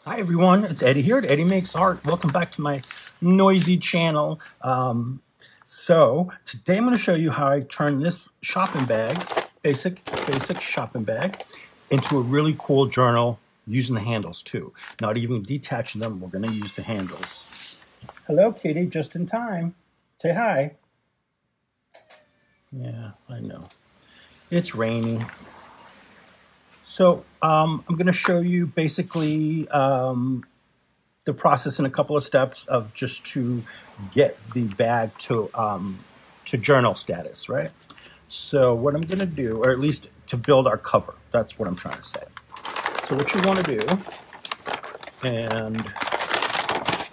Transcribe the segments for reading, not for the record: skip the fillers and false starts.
Hi everyone, it's Eddie here at Eddie Makes Art. Welcome back to my noisy channel. So today I'm going to show you how I turn this shopping bag, basic shopping bag, into a really cool journal using the handles too. Not even detaching them, we're going to use the handles. Hello Katie, just in time. Say hi. Yeah, I know. It's raining. So I'm going to show you basically the process in a couple of steps of just to get the bag to journal status, right? So what I'm going to do, or at least to build our cover, that's what I'm trying to say. So what you want to do, and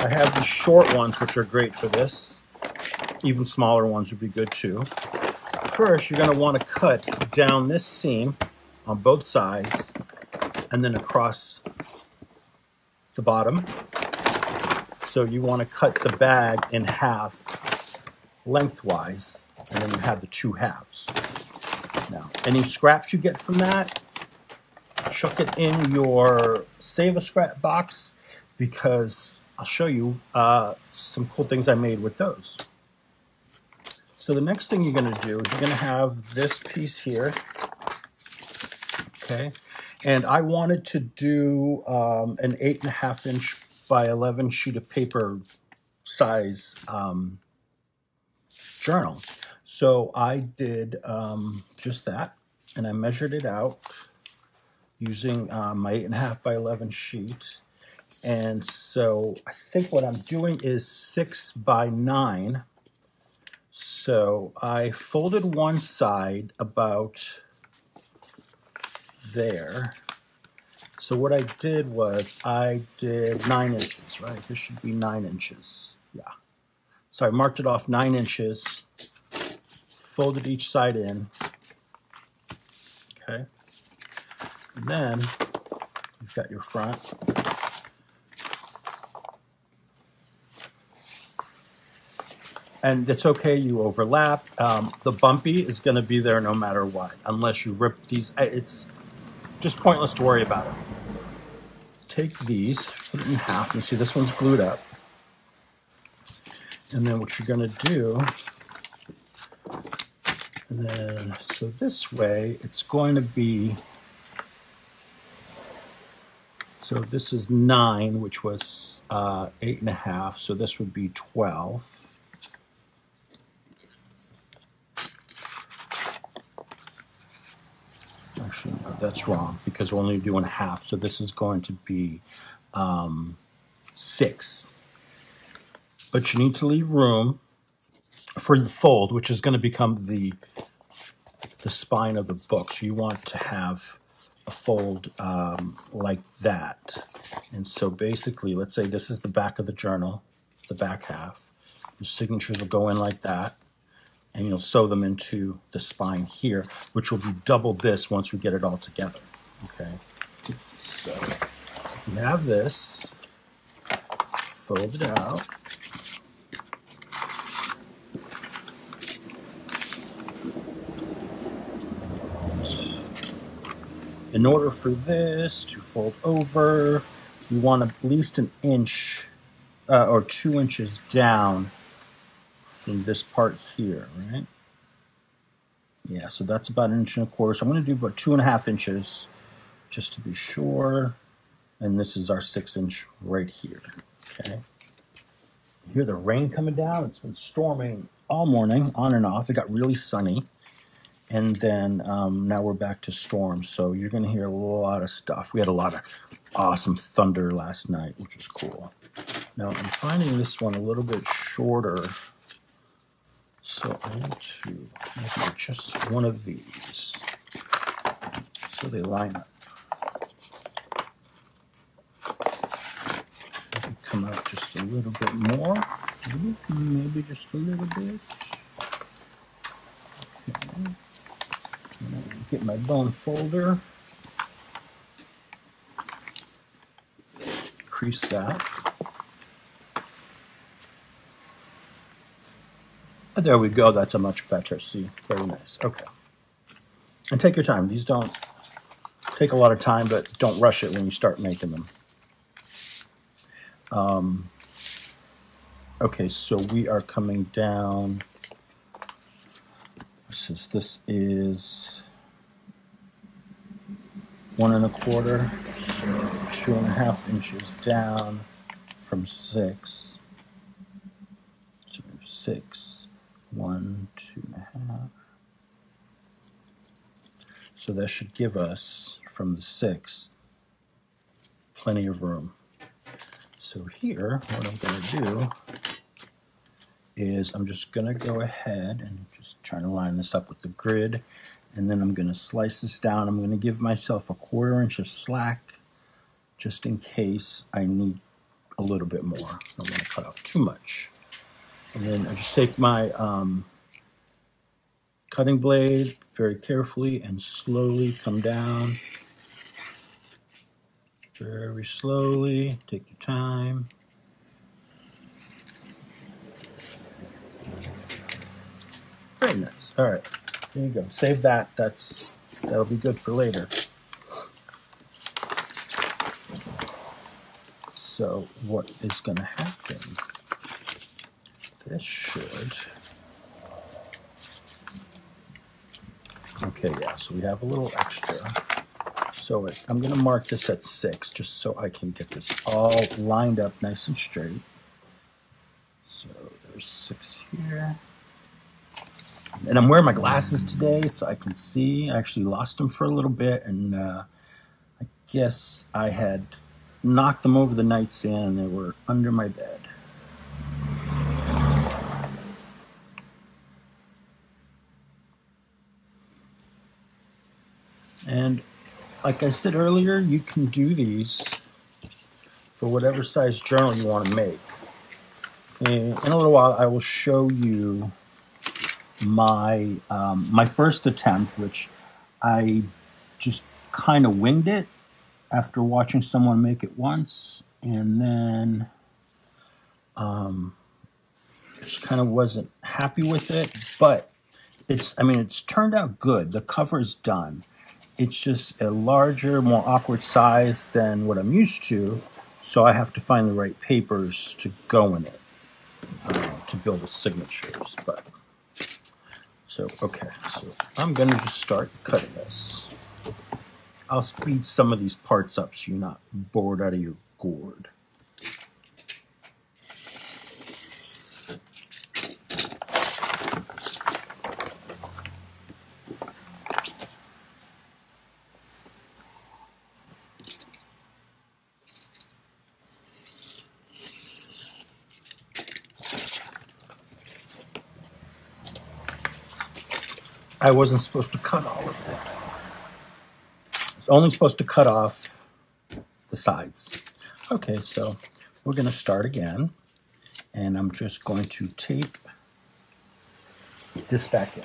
I have these short ones which are great for this. Even smaller ones would be good too. First, you're going to want to cut down this seam on both sides and then across the bottom. So you want to cut the bag in half lengthwise, and then you have the two halves. Now, any scraps you get from that, chuck it in your Save a Scrap box, because I'll show you some cool things I made with those. So the next thing you're going to do is you're going to have this piece here. Okay, and I wanted to do an 8.5 inch by 11 sheet of paper size journal. So I did just that, and I measured it out using my 8.5 by 11 sheet. And so I think what I'm doing is 6 by 9. So I folded one side about there. So what I did was I did 9 inches, right? This should be 9 inches. Yeah. So I marked it off 9 inches, folded each side in. Okay. And then you've got your front. And it's okay, you overlap. The bumpy is going to be there no matter what, unless you rip these. It's just pointless to worry about it. Take these, put it in half. You see this one's glued up. And then what you're going to do, and then so this way it's going to be, so this is 9, which was 8.5. So this would be 12. Actually, no, that's wrong, because we're only doing half. So this is going to be 6. But you need to leave room for the fold, which is going to become the spine of the book. So you want to have a fold like that. And so basically, let's say this is the back of the journal, the back half. Your signatures will go in like that. And you'll sew them into the spine here, which will be double this once we get it all together. Okay, so you have this, fold it out. In order for this to fold over, you want at least an inch or 2 inches down from this part here, right? Yeah, so that's about 1.25 inches. So I'm going to do about 2.5 inches just to be sure. And this is our 6 inch right here. Okay. You hear the rain coming down. It's been storming all morning, on and off. It got really sunny. And then now we're back to storm. So you're going to hear a lot of stuff. We had a lot of awesome thunder last night, which was cool. Now I'm finding this one a little bit shorter. So I need to make just one of these so they line up. Come out just a little bit more, maybe just a little bit. Okay. Get my bone folder, crease that. There we go. That's a much better. See, very nice. Okay. And take your time. These don't take a lot of time, but don't rush it when you start making them. Okay, so we are coming down. Since this is 1 1/4, so 2.5 inches down from 6 to 6, 1, 2.5. So that should give us, from the 6, plenty of room. So here, what I'm going to do is I'm just going to go ahead and just try to line this up with the grid, and then I'm going to slice this down. I'm going to give myself a 1/4 inch of slack just in case I need a little bit more. I don't want to cut off too much. And then I just take my cutting blade very carefully and slowly come down. Very slowly, take your time. Very nice. All right, there you go. Save that. That'll be good for later. So what is going to happen? This should. Okay, yeah. So we have a little extra. So I'm going to mark this at 6 just so I can get this all lined up nice and straight. So there's 6 here. And I'm wearing my glasses today so I can see. I actually lost them for a little bit, and I guess I had knocked them over the nightstand and they were under my bed. And like I said earlier, you can do these for whatever size journal you want to make. And in a little while, I will show you my my first attempt, which I just kind of winged it after watching someone make it once, and then just kind of wasn't happy with it. But it's turned out good. The cover is done. It's just a larger, more awkward size than what I'm used to, so I have to find the right papers to go in it to build the signatures. But so I'm going to just start cutting this. I'll speed some of these parts up so you're not bored out of your gourd. I wasn't supposed to cut all of it. I was only supposed to cut off the sides. Okay, so we're going to start again, and I'm just going to tape this back in.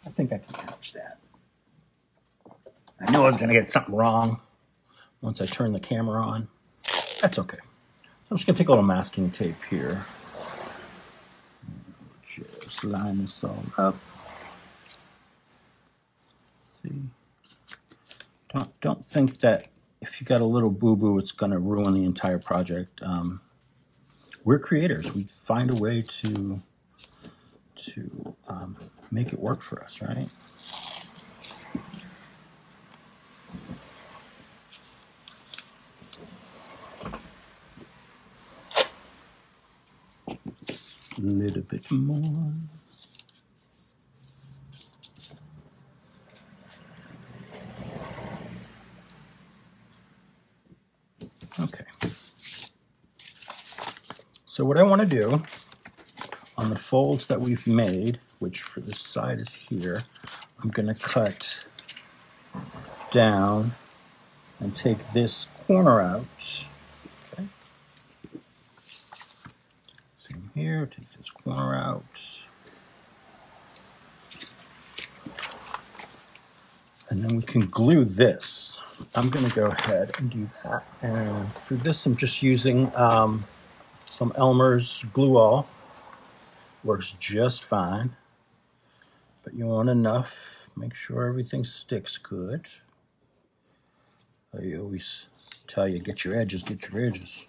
I think I can manage that. I knew I was going to get something wrong once I turn the camera on. That's okay. I'm just going to take a little masking tape here. Just line this all up. See, don't think that if you got a little boo-boo, it's going to ruin the entire project. We're creators. We find a way to make it work for us, right? A little bit more. Okay. So what I want to do on the folds that we've made, which for this side is here, I'm going to cut down and take this corner out. Okay. Same here, take this corner out. And then we can glue this. I'm going to go ahead and do that. And for this, I'm just using some Elmer's Glue All. Works just fine. But you want enough make sure everything sticks good. I always tell you, get your edges, get your edges.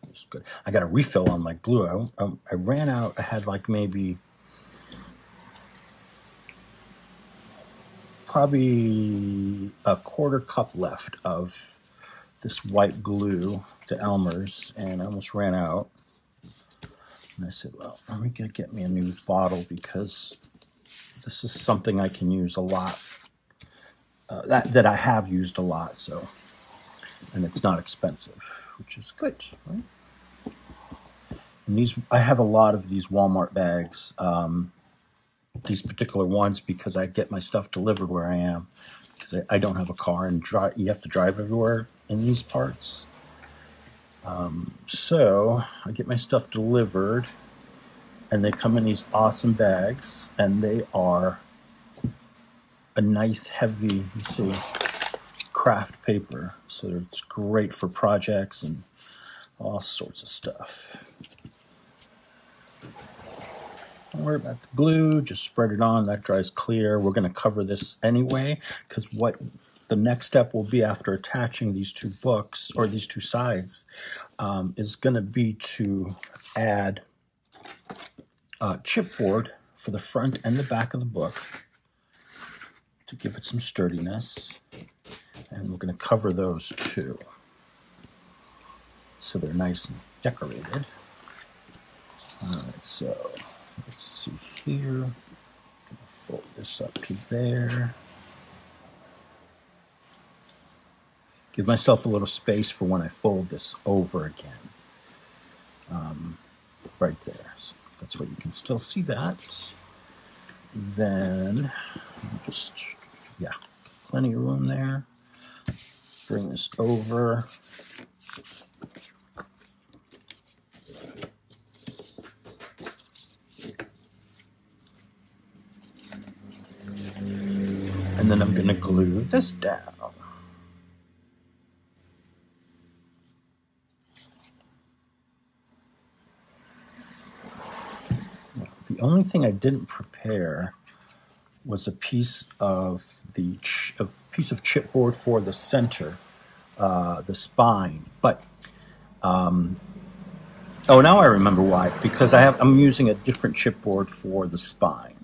It's good. I got a refill on my glue. I ran out. I had like maybe probably a quarter cup left of this white glue, the Elmer's, and I almost ran out. And I said, well, I'm going to get me a new bottle because this is something I can use a lot, that I have used a lot, so, and it's not expensive, which is good, right? And these, I have a lot of these Walmart bags, these particular ones, because I get my stuff delivered where I am, because I don't have a car, and you have to drive everywhere in these parts. So I get my stuff delivered, and they come in these awesome bags, and they are a nice heavy, you see, craft paper. So it's great for projects and all sorts of stuff. Don't worry about the glue, just spread it on, that dries clear. We're going to cover this anyway, because what the next step will be after attaching these two books, or these two sides, is going to be to add chipboard for the front and the back of the book to give it some sturdiness. And we're going to cover those too, so they're nice and decorated. All right, so let's see here. Fold this up to there. Give myself a little space for when I fold this over again. Right there. So that's where you can still see that. Then just, yeah, plenty of room there. Bring this over. And then I'm going to glue this down. The only thing I didn't prepare was a piece of chipboard for the center, the spine. But oh, now I remember why. Because I'm using a different chipboard for the spine.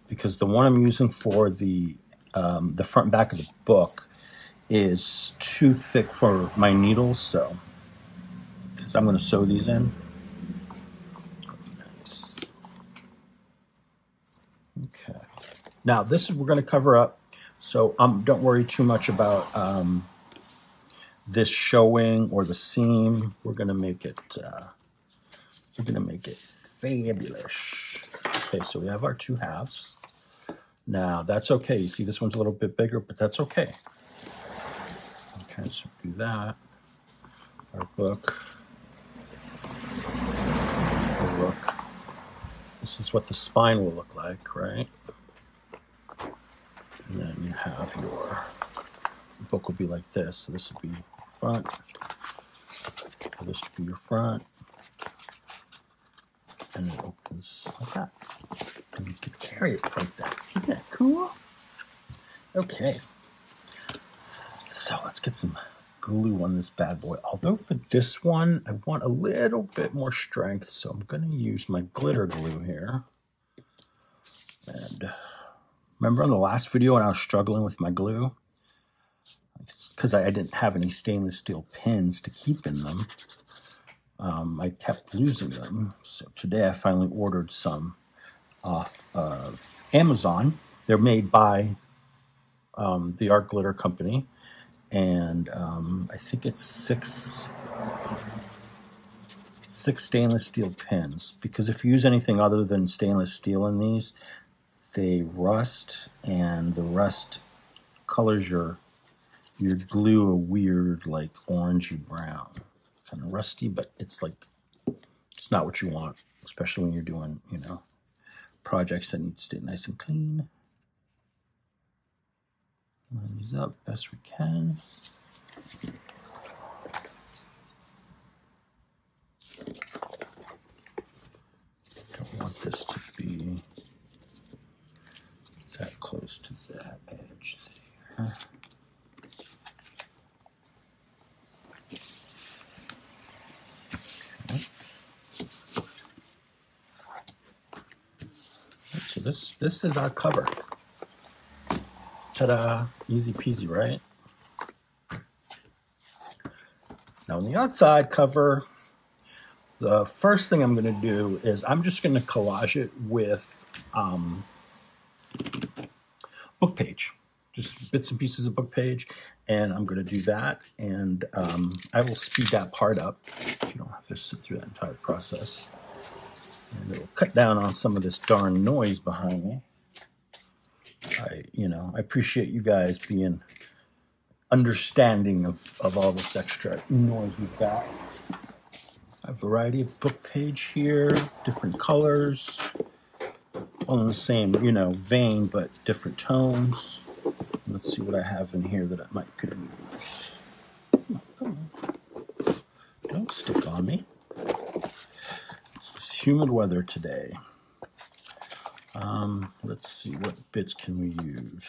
Because the one I'm using for the front and back of the book is too thick for my needles. So, because I'm going to sew these in. Okay. Now this is, we're going to cover up, so don't worry too much about this showing or the seam. We're going to make it fabulous. Okay, so we have our two halves. Now that's okay. You see this one's a little bit bigger, but that's okay. Okay, so do that. Our book. Our book. This is what the spine will look like, right? And then you have your book will be like this. So this would be front. This would be your front. And it opens like that. And you can carry it like that. Isn't that cool? Okay. So let's get some glue on this bad boy. Although for this one, I want a little bit more strength, so I'm going to use my glitter glue here. And remember on the last video when I was struggling with my glue? Because I didn't have any stainless steel pins to keep in them. I kept losing them. So today I finally ordered some off of Amazon. They're made by the Art Glitter Company. And I think it's six stainless steel pins, because if you use anything other than stainless steel in these, they rust, and the rust colors your glue a weird, like, orangey brown. Kind of rusty, but it's like, it's not what you want, especially when you're doing, you know, projects that need to stay nice and clean. Line these up best we can. Don't want this to be this is our cover. Ta-da! Easy peasy, right? Now on the outside cover, the first thing I'm going to do is I'm just going to collage it with book page, just bits and pieces of book page, and I'm going to do that, and I will speed that part up so you don't have to sit through that entire process, and it will cut down on some of this darn noise behind me. I appreciate you guys being understanding of all this extra noise we've got. A variety of book page here, different colors, all in the same, vein, but different tones. Let's see what I have in here that I could use. Come on. Don't stick on me. It's humid weather today. Let's see, what bits can we use?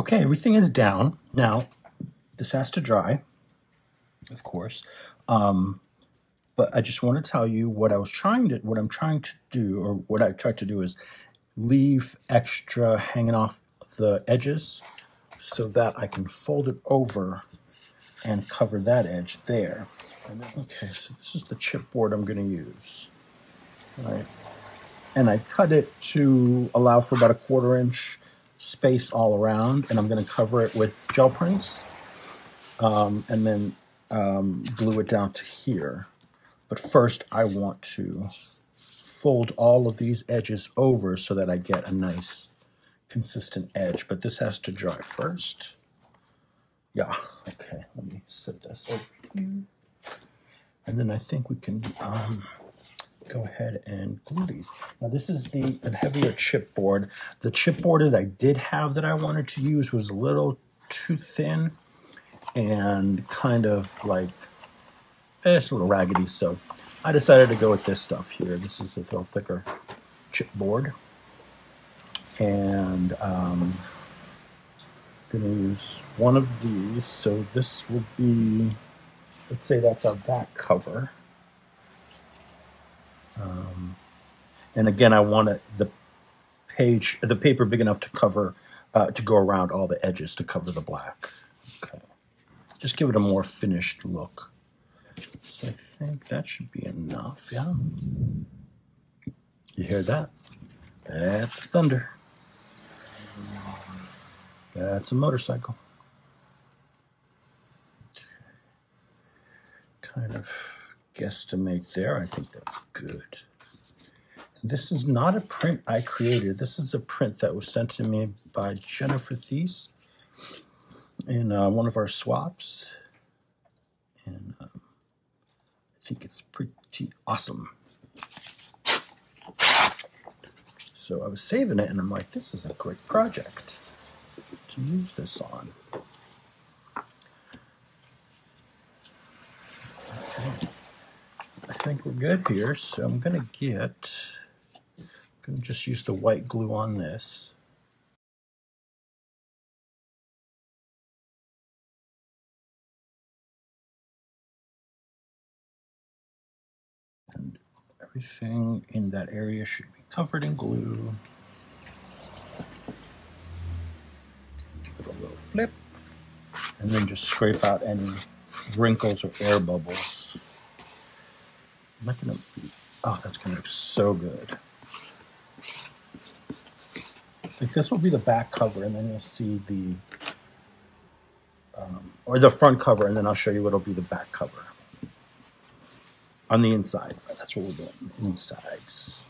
Okay, everything is down. Now, this has to dry, of course. But I just want to tell you what I'm trying to do, or what I tried to do is leave extra hanging off the edges so that I can fold it over and cover that edge there. Okay, so this is the chipboard I'm going to use. All right. And I cut it to allow for about a 1/4 inch space all around, and I'm going to cover it with gel prints, and then glue it down to here. But first, I want to fold all of these edges over so that I get a nice, consistent edge. But this has to dry first. Yeah, okay, let me set this over here. And then I think we can go ahead and glue these. Now this is the heavier chipboard. The chipboard that I did have that I wanted to use was a little too thin and kind of like, it's a little raggedy, so I decided to go with this stuff here. This is a little thicker chipboard. And I'm gonna use one of these. So this will be, let's say that's our back cover. And again, I want the paper big enough to cover, to go around all the edges to cover the black. Okay, just give it a more finished look. So I think that should be enough. Yeah, you hear that? That's thunder. That's a motorcycle. Kind of guesstimate there. I think that's good. This is not a print I created. This is a print that was sent to me by Jennifer Thies in one of our swaps. And I think it's pretty awesome. So I was saving it and I'm like, this is a great project to use this on. Okay. I think we're good here, so I'm gonna just use the white glue on this. And everything in that area should be covered in glue. Give it a little flip, and then just scrape out any wrinkles or air bubbles. I'm not gonna be, oh, that's gonna look so good. Like this will be the back cover, and then you'll see the, or the front cover, and then I'll show you what'll be the back cover. On the inside, that's what we're doing, insides.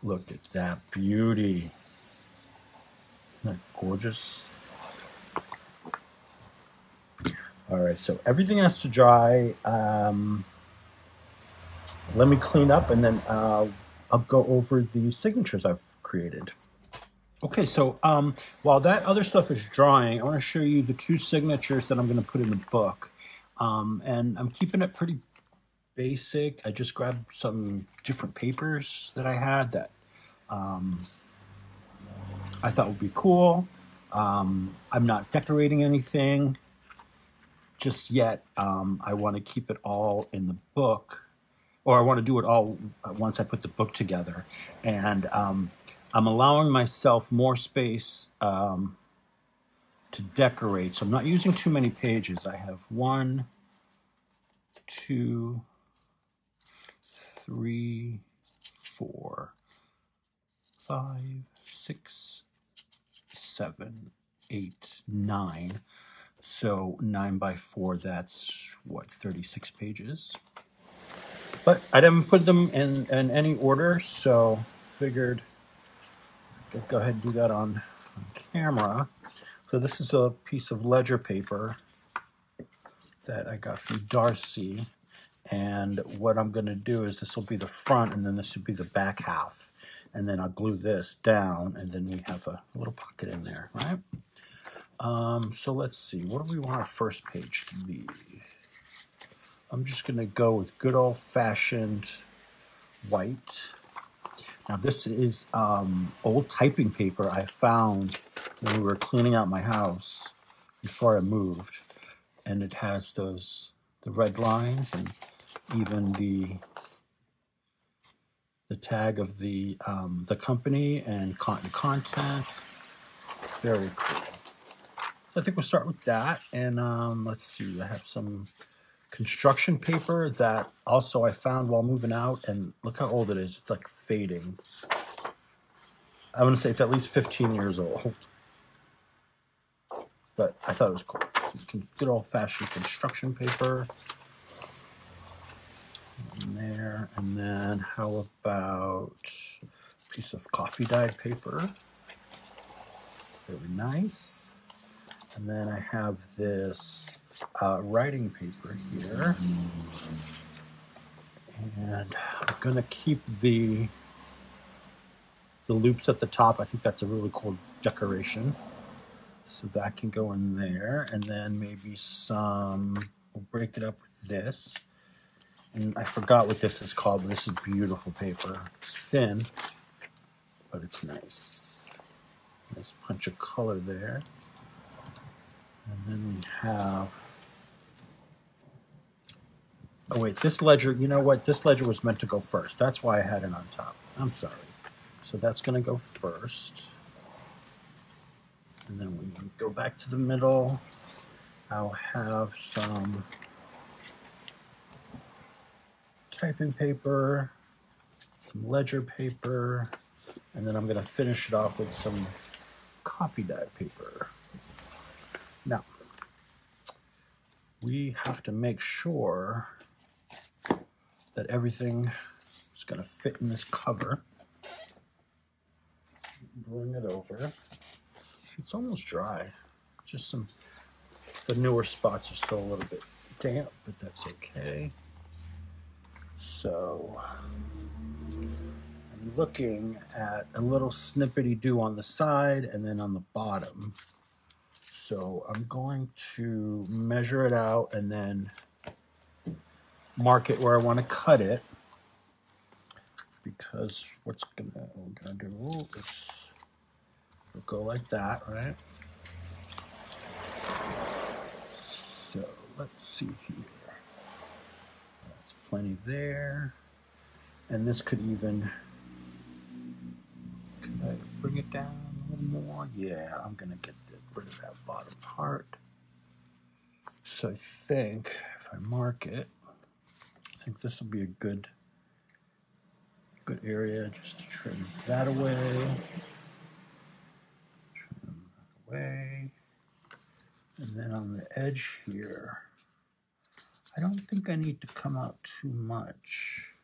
Look at that beauty. Isn't that gorgeous? All right, so everything has to dry. Let me clean up and then I'll go over the signatures I've created. Okay, so while that other stuff is drying, I want to show you the 2 signatures that I'm going to put in the book. And I'm keeping it pretty basic. I just grabbed some different papers that I had that I thought would be cool. I'm not decorating anything just yet. I want to keep it all in the book, or I want to do it all once I put the book together. And I'm allowing myself more space to decorate. So I'm not using too many pages. I have 1, 2, 3, 4, 5, 6, 7, 8, 9. So 9 by 4, that's what, 36 pages. But I didn't put them in any order, so figured I'd go ahead and do that on camera. So this is a piece of ledger paper that I got from Darcy. And what I'm going to do is this will be the front, and then this will be the back half. And then I'll glue this down, and then we have a little pocket in there, right? So let's see. What do we want our first page to be? I'm just going to go with good old-fashioned white. Now, this is old typing paper I found when we were cleaning out my house before I moved. And it has the red lines and even the tag of the company and content. Very cool. So I think we'll start with that. And let's see, I have some construction paper that also I found while moving out. And look how old it is. It's like fading. I want to say it's at least 15 years old. But I thought it was cool. Some good old-fashioned construction paper. In there. And then how about a piece of coffee dyed paper? Very nice. And then I have this writing paper here. And I'm going to keep the loops at the top. I think that's a really cool decoration. So that can go in there. And then maybe we'll break it up with this. And I forgot what this is called, but this is beautiful paper. It's thin, but it's nice. Nice punch of color there. And then we have, oh wait, this ledger, you know what? This ledger was meant to go first. That's why I had it on top. I'm sorry. So that's going to go first. And then we go back to the middle. I'll have some typing paper, some ledger paper, and then I'm going to finish it off with some coffee dyed paper. Now, we have to make sure that everything is going to fit in this cover. Bring it over. It's almost dry. Just the newer spots are still a little bit damp, but that's okay. So I'm looking at a little snippety-do on the side and then on the bottom. So I'm going to measure it out and then mark it where I want to cut it. Because what we're gonna do is we'll go like that, right? So let's see here. That's plenty there. And this could even, can I bring it down a little more? Yeah, I'm gonna get rid of that bottom part. So I think if I mark it, I think this will be a good area just to trim that away. Trim that away. And then on the edge here, I don't think I need to come out too much.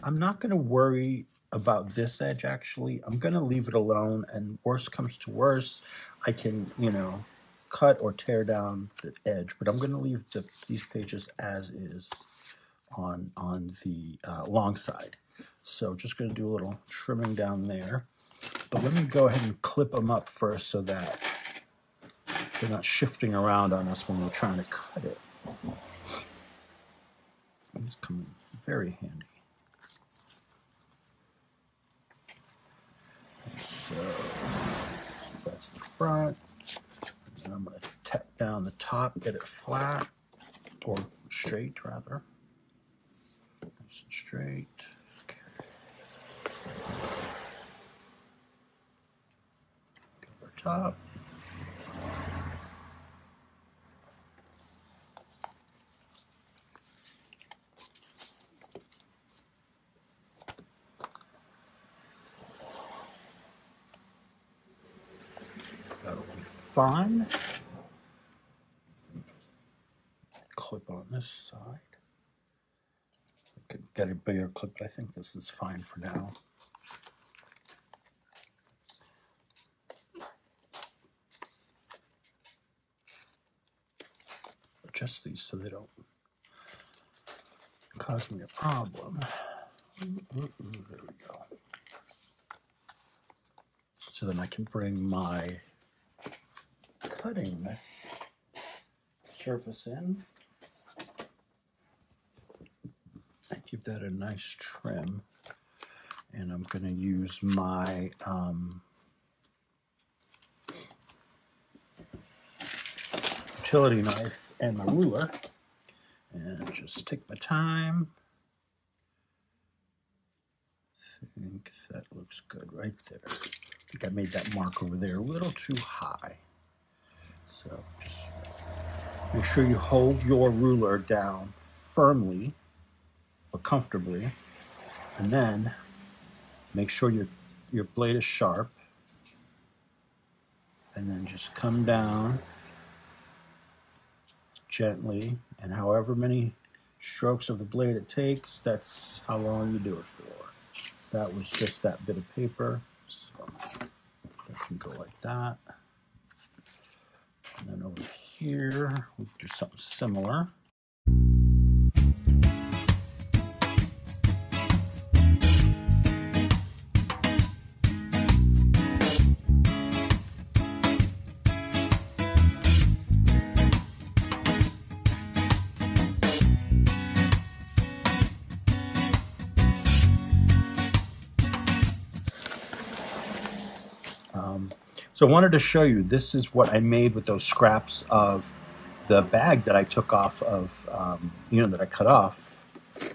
I'm not going to worry about this edge, actually. I'm going to leave it alone, and worst comes to worst, I can, cut or tear down the edge, but I'm going to leave these pages as is on the long side. So just going to do a little trimming down there. But let me go ahead and clip them up first so that they're not shifting around on us when we're trying to cut it. It's coming very handy. So that's the front. And I'm going to tack down the top, get it flat, or straight rather. Nice and straight. Cover top. That'll be fine. Clip on this side. I could get a bigger clip, but I think this is fine for now. Adjust these so they don't cause me a problem. There we go. So then I can bring my cutting surface in. I give that a nice trim. And I'm going to use my utility knife and my ruler. And just take my time. I think that looks good right there. I think I made that mark over there a little too high. So just make sure you hold your ruler down firmly but comfortably. And then make sure your blade is sharp. And then just come down gently, and however many strokes of the blade it takes, that's how long you do it for. That was just that bit of paper, so that can go like that. And then over here, we'll do something similar. So I wanted to show you, this is what I made with those scraps of the bag that I took off of, that I cut off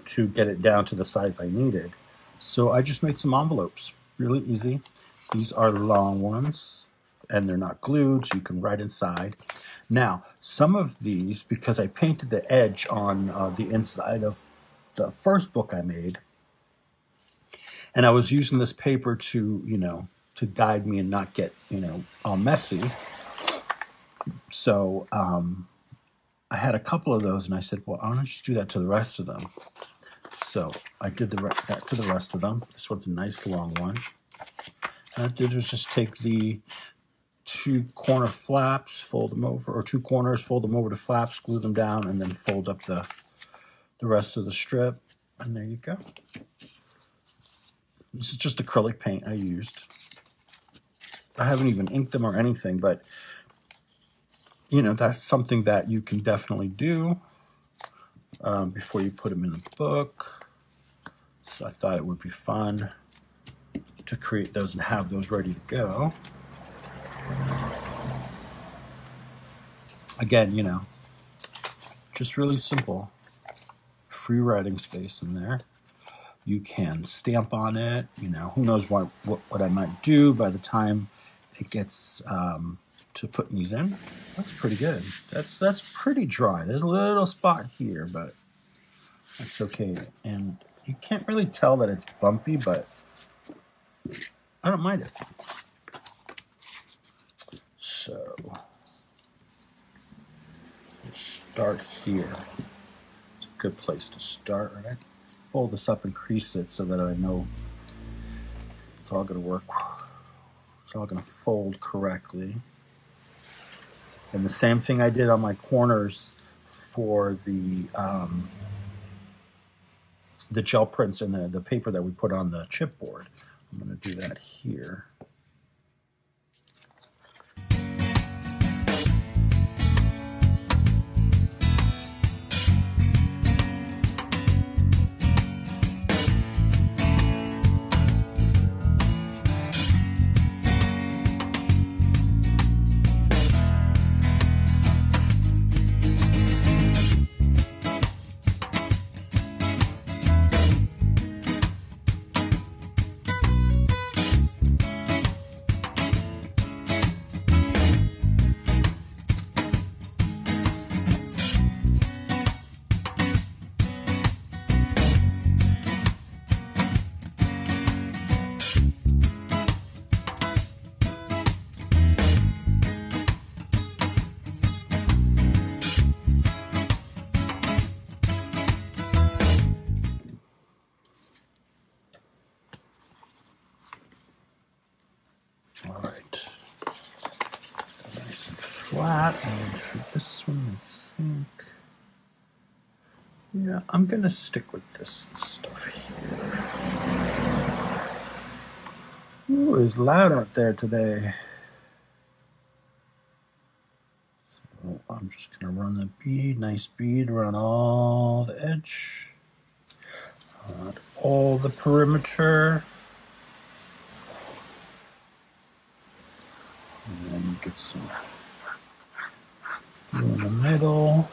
to get it down to the size I needed. So I just made some envelopes, really easy. These are long ones, and they're not glued, so you can write inside. Now, some of these, because I painted the edge on the inside of the first book I made, and I was using this paper to, to guide me and not get, all messy. So I had a couple of those, and I said, well, why don't I just do that to the rest of them? So I did that to the rest of them. This one's a nice long one. And I did was just take the 2 corner flaps, fold them over, or 2 corners, fold them over to flaps, glue them down, and then fold up the rest of the strip. And there you go. This is just acrylic paint I used. I haven't even inked them or anything, but, that's something that you can definitely do before you put them in the book. So I thought it would be fun to create those and have those ready to go. Again, just really simple. Free writing space in there. You can stamp on it. Who knows what I might do by the time it gets to putting these in. That's pretty good. That's pretty dry. There's a little spot here, but that's okay. And you can't really tell that it's bumpy, but I don't mind it. So start here. It's a good place to start, right? Fold this up and crease it so that I know it's all going to work. It's all going to fold correctly. And the same thing I did on my corners for the gel prints and the paper that we put on the chipboard. I'm going to do that here. that. And for this one, I think, yeah, I'm gonna stick with this stuff here. Ooh, it's loud out there today. So I'm just gonna run the bead, nice bead around all the edge, around all the perimeter. And then get some in the middle.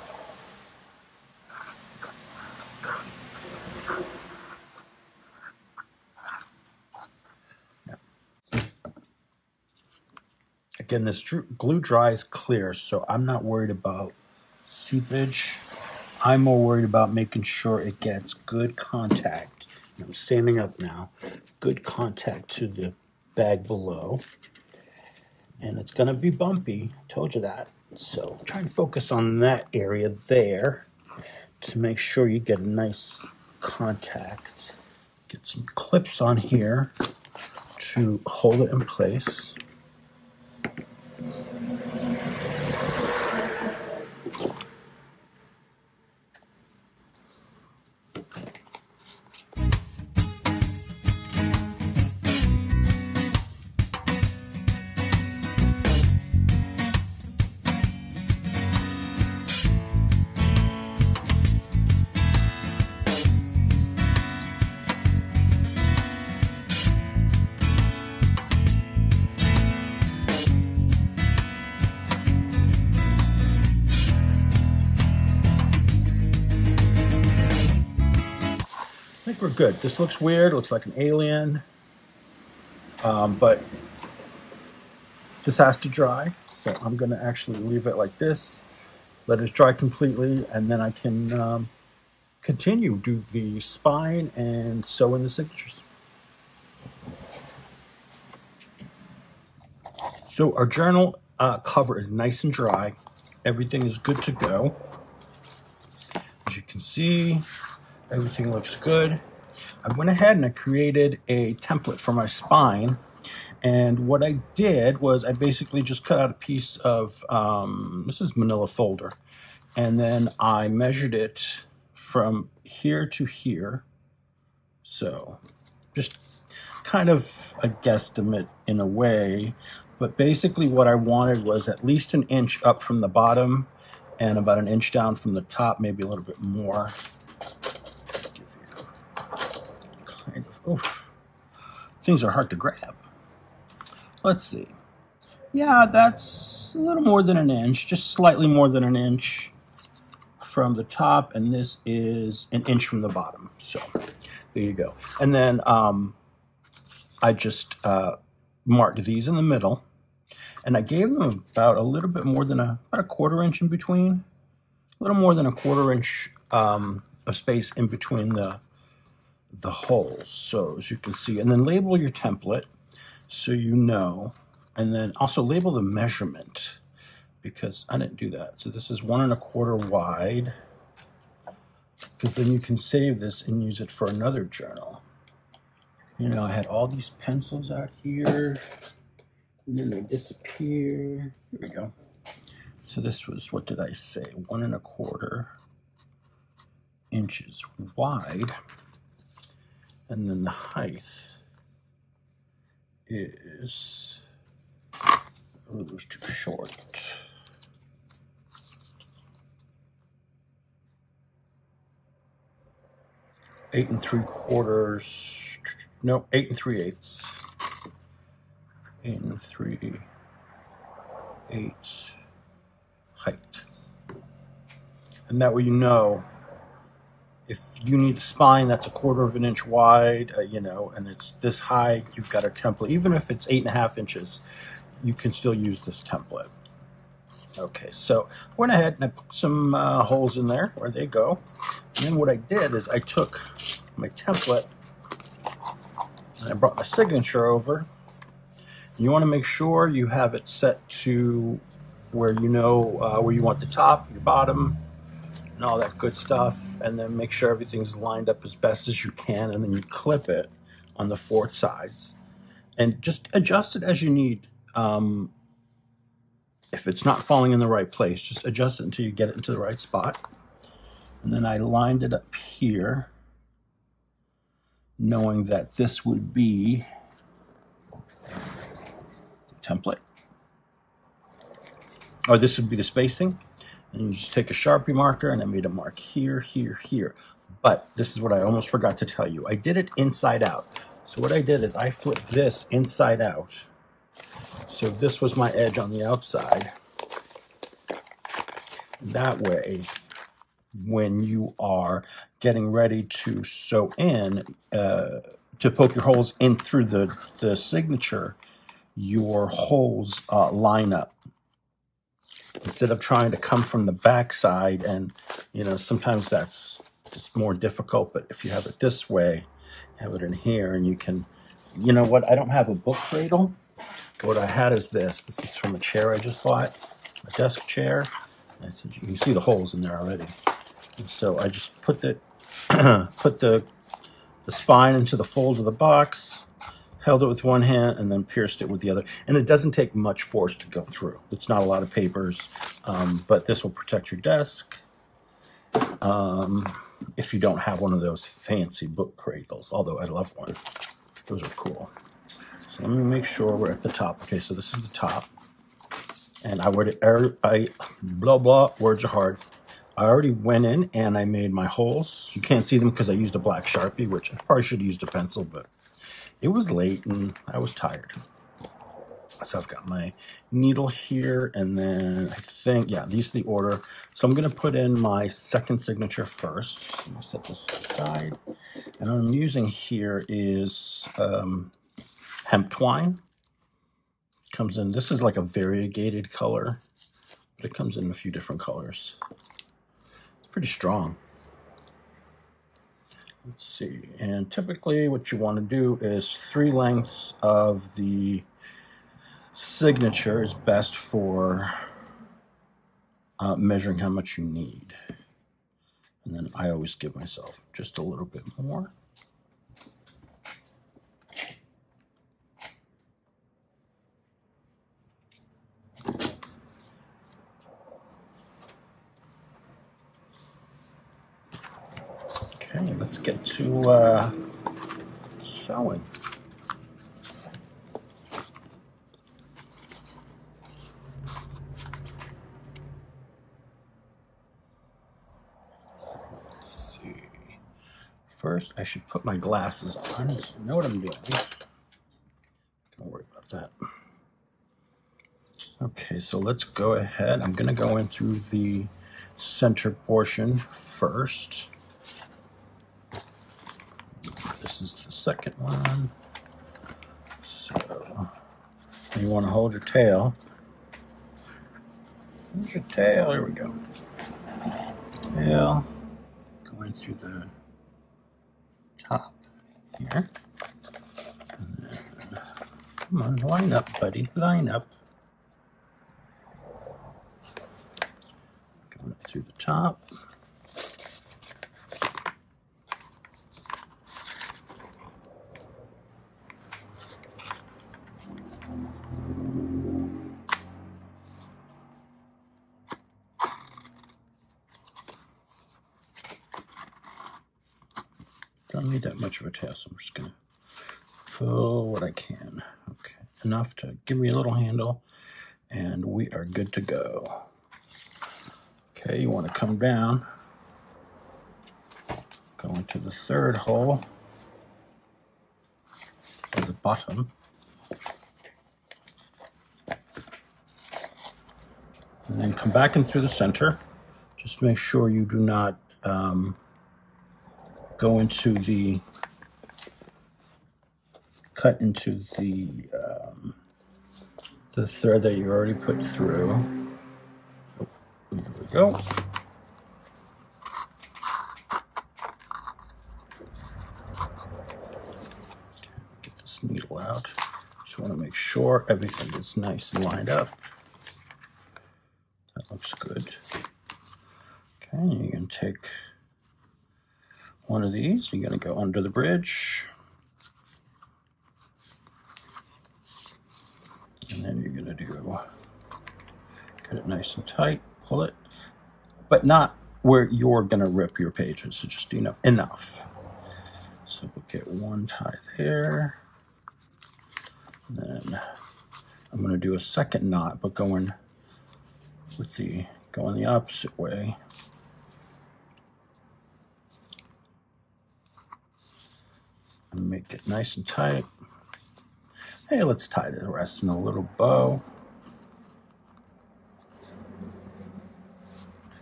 Again, this glue dries clear, so I'm not worried about seepage. I'm more worried about making sure it gets good contact. I'm standing up now. Good contact to the bag below. And it's going to be bumpy. Told you that. So try and focus on that area there to make sure you get a nice contact. Get some clips on here to hold it in place. I think we're good. This looks weird. Looks like an alien. But this has to dry. So I'm going to actually leave it like this. Let it dry completely. And then I can continue. Do the spine and sew in the signatures. So our journal cover is nice and dry. Everything is good to go. As you can see, everything looks good. I went ahead and I created a template for my spine. And what I did was I basically just cut out a piece of, this is manila folder. And then I measured it from here to here. So just kind of a guesstimate in a way. But basically what I wanted was at least an inch up from the bottom and about an inch down from the top, maybe a little bit more. Kind of, oof. Things are hard to grab. Let's see. Yeah, that's a little more than an inch, just slightly more than an inch from the top, and this is an inch from the bottom. So there you go. And then I just marked these in the middle, and I gave them about a little bit more than about a quarter inch in between, a little more than a quarter inch of space in between the holes. So as you can see, and then label your template so you know, and then also label the measurement because I didn't do that. So this is 1 1/4 wide, because then you can save this and use it for another journal. You know, I had all these pencils out here, and then they disappear. Here we go. So this was, what did I say? 1 1/4 inches wide. And then the height is, oh, it was too short. Eight and 3/4, no, 8 3/8. 8 3/8 height. And that way you know, if you need a spine that's a 1/4 inch wide, you know, and it's this high, you've got a template. Even if it's 8 1/2 inches, you can still use this template. Okay, so I went ahead and I put some holes in there where they go. And then what I did is I took my template and I brought my signature over. You want to make sure you have it set to where you know where you want the top, your bottom, and all that good stuff, and then make sure everything's lined up as best as you can, and then you clip it on the 4 sides and just adjust it as you need. if it's not falling in the right place, just adjust it until you get it into the right spot. And then I lined it up here, knowing that this would be the template, or this would be the spacing. And you just take a Sharpie marker, and I made a mark here, here, here. But this is what I almost forgot to tell you. I did it inside out. So what I did is I flipped this inside out. So this was my edge on the outside. That way, when you are getting ready to sew in, to poke your holes in through the signature, your holes line up. Instead of trying to come from the back side, and sometimes that's just more difficult, but if you have it this way, have it in here, and you can, I don't have a book cradle. What I had is this. This is from a chair I just bought, a desk chair. And so you can see the holes in there already. And so I just put the spine into the fold of the box, held it with one hand, and then pierced it with the other. And it doesn't take much force to go through. It's not a lot of papers, but this will protect your desk if you don't have one of those fancy book cradles, although I love one. Those are cool. So let me make sure we're at the top. Okay, so this is the top. And blah, blah, words are hard. I already went in and I made my holes. You can't see them because I used a black Sharpie, which I probably should have used a pencil, but it was late and I was tired. So I've got my needle here, and then I think, yeah, these are the order. So I'm going to put in my second signature first. Let me set this aside. And what I'm using here is hemp twine. Comes in, this is like a variegated color, but it comes in a few different colors. It's pretty strong. Let's see, and typically what you want to do is 3 lengths of the signature is best for measuring how much you need. And then I always give myself just a little bit more. Okay, let's get to sewing. Let's see. First, I should put my glasses on so I know what I'm doing. Don't worry about that. Okay, so let's go ahead. I'm going to go in through the center portion first. This is the second one. So you want to hold your tail. Here's your tail. Here we go. Tail going through the top here. And then, come on, line up, buddy. Line up. Going up through the top. Don't need that much of a tail, so I'm just going to pull what I can. Okay, enough to give me a little handle, and we are good to go. Okay, you want to come down, go into the third hole at the bottom, and then come back in through the center. Just make sure you do not go into the, cut into the thread that you already put through. Oh, there we go. Get this needle out. Just want to make sure everything is nice and lined up. That looks good. Okay, you can take one of these, you're going to go under the bridge, and then you're going to do Get it nice and tight, pull it, but not where you're gonna rip your pages, so just, you know, enough. So we'll get one tie there, and then I'm gonna do a second knot, but going the opposite way. And make it nice and tight. Hey, let's tie the rest in a little bow.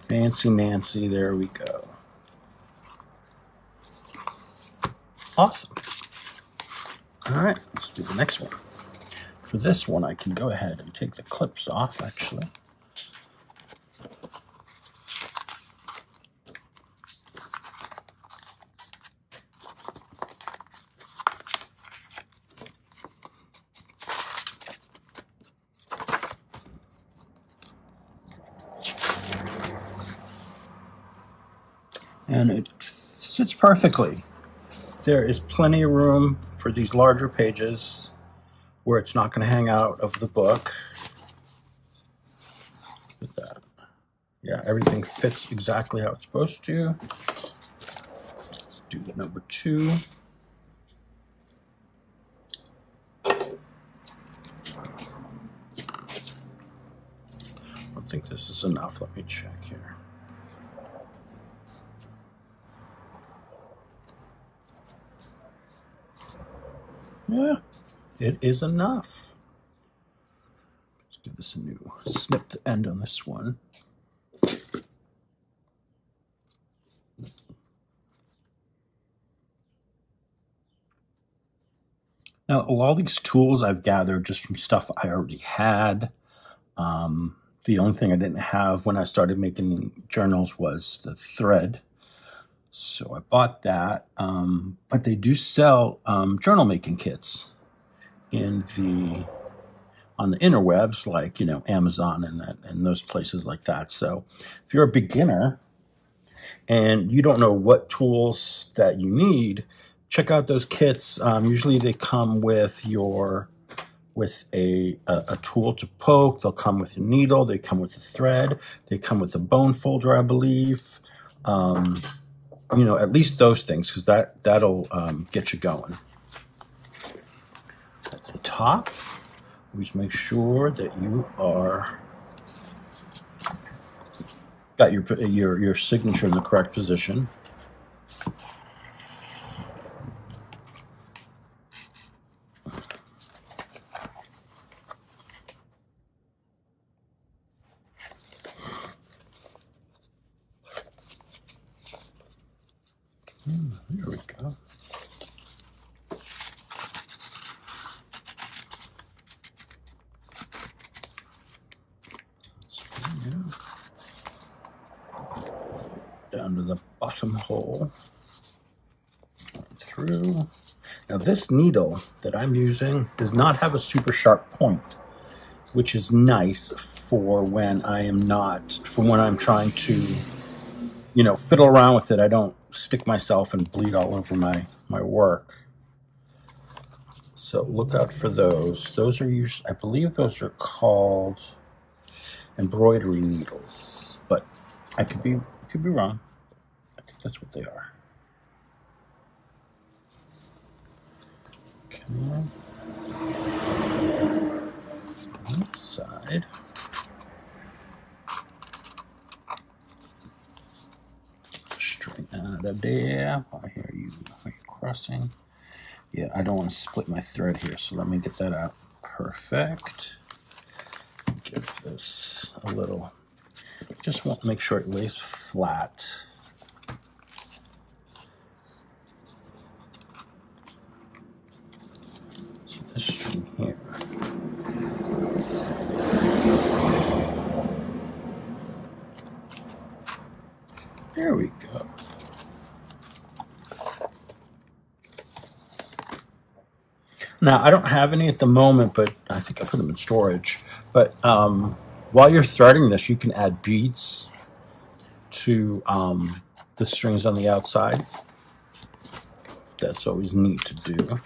Fancy Nancy, there we go. Awesome. All right, let's do the next one. For this one, I can go ahead and take the clips off, actually. And it sits perfectly. There is plenty of room for these larger pages where it's not going to hang out of the book. Look at that. Yeah, everything fits exactly how it's supposed to. Let's do the number 2. I think this is enough. Let me check here. Yeah, it is enough. Let's do this anew. Snip the end on this one. Now, all these tools I've gathered just from stuff I already had. The only thing I didn't have when I started making journals was the thread. So I bought that, but they do sell journal making kits on the interwebs, like, you know, Amazon and those places like that. So if you're a beginner and you don't know what tools that you need, check out those kits. Usually they come with a tool to poke. They'll come with a needle. They come with a thread. They come with a bone folder, I believe. You know, at least those things, because that'll get you going. That's the top. Always make sure that you got your signature in the correct position. There we go. Down to the bottom hole. Through. Now this needle that I'm using does not have a super sharp point, which is nice for when I'm trying to, you know, fiddle around with it. I don't stick myself and bleed all over my work. So look out for those. Those are usually, I believe those are called embroidery needles, but I could be wrong. I think that's what they are. Okay. On this side. Out of there. I hear you. Are you crossing? Yeah, I don't want to split my thread here, so let me get that out. Perfect. Give this a little. Just want to make sure it lays flat. So this string here. There we go. Now, I don't have any at the moment, but I think I put them in storage. But while you're threading this, you can add beads to the strings on the outside. That's always neat to do.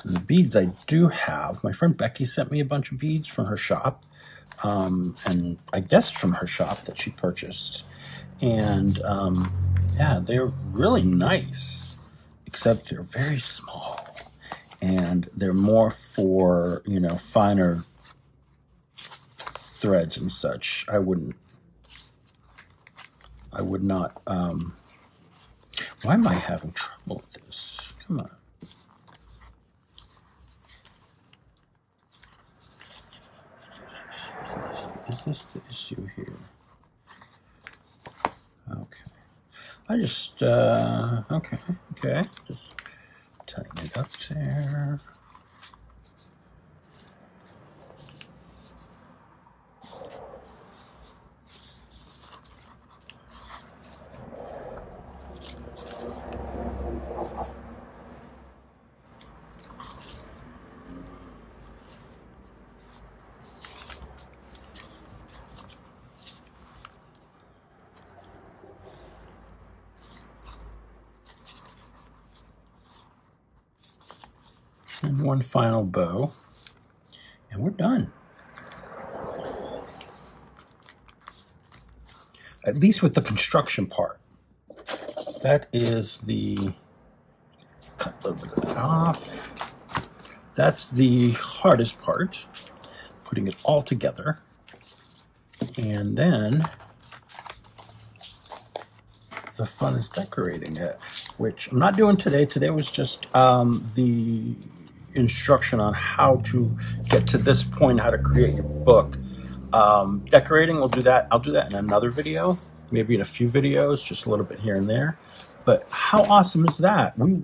And the beads I do have, my friend Becky sent me a bunch of beads from her shop, and I guess from her shop that she purchased. And yeah, they're really nice, except they're very small. And they're more for, you know, finer threads and such. I would not, why am I having trouble with this? Come on. Is this the issue here? Okay. I just, okay. Just tighten it up there. And one final bow, and we're done. At least with the construction part. That is the, cut a little bit of that off. That's the hardest part, putting it all together. And then the fun is decorating it, which I'm not doing today. Today was just the instruction on how to get to this point, how to create your book. Decorating, we'll do that. I'll do that in another video, maybe in a few videos, just a little bit here and there. But how awesome is that? We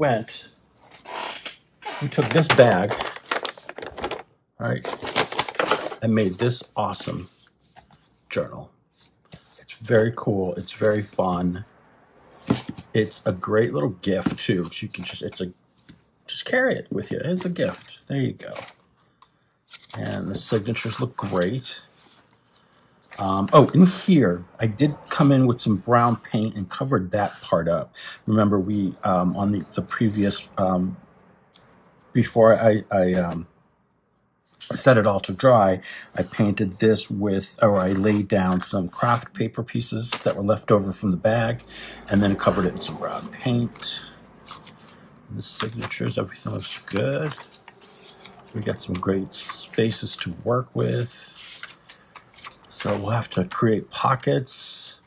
took this bag, right, and made this awesome journal. It's very cool. It's very fun. It's a great little gift too. You can just carry it with you. It's a gift. There you go. And the signatures look great. Oh, in here, I did come in with some brown paint and covered that part up. Remember, we, on the previous, before I set it all to dry, I painted this with, or I laid down some craft paper pieces that were left over from the bag, and then covered it in some brown paint. The signatures, everything looks good. We got some great spaces to work with. So we'll have to create pockets.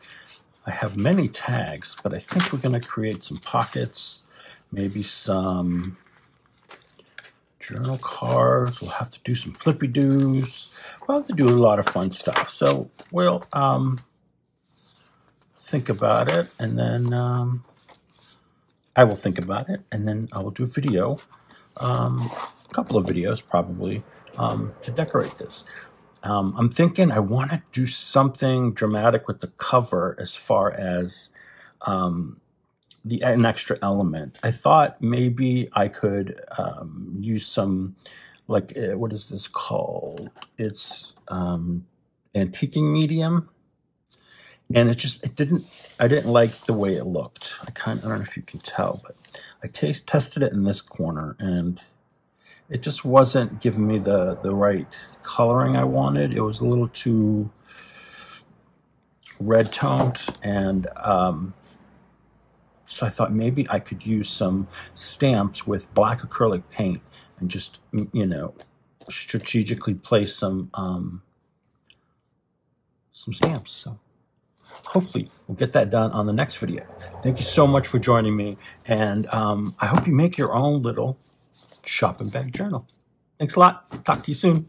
I have many tags, but I think we're going to create some pockets, maybe some journal cards. We'll have to do some flippy-doos. We'll have to do a lot of fun stuff. So we'll think about it, and then I will think about it, and then I will do a video, a couple of videos probably, to decorate this. I'm thinking I want to do something dramatic with the cover as far as an extra element. I thought maybe I could use some, like, what is this called? It's antiquing medium. And I didn't like the way it looked. I don't know if you can tell, but I tested it in this corner, and it just wasn't giving me the right coloring I wanted. It was a little too red toned, and so I thought maybe I could use some stamps with black acrylic paint and just, you know, strategically place some stamps. So hopefully we'll get that done on the next video. Thank you so much for joining me, and I hope you make your own little shopping bag journal. Thanks a lot. Talk to you soon.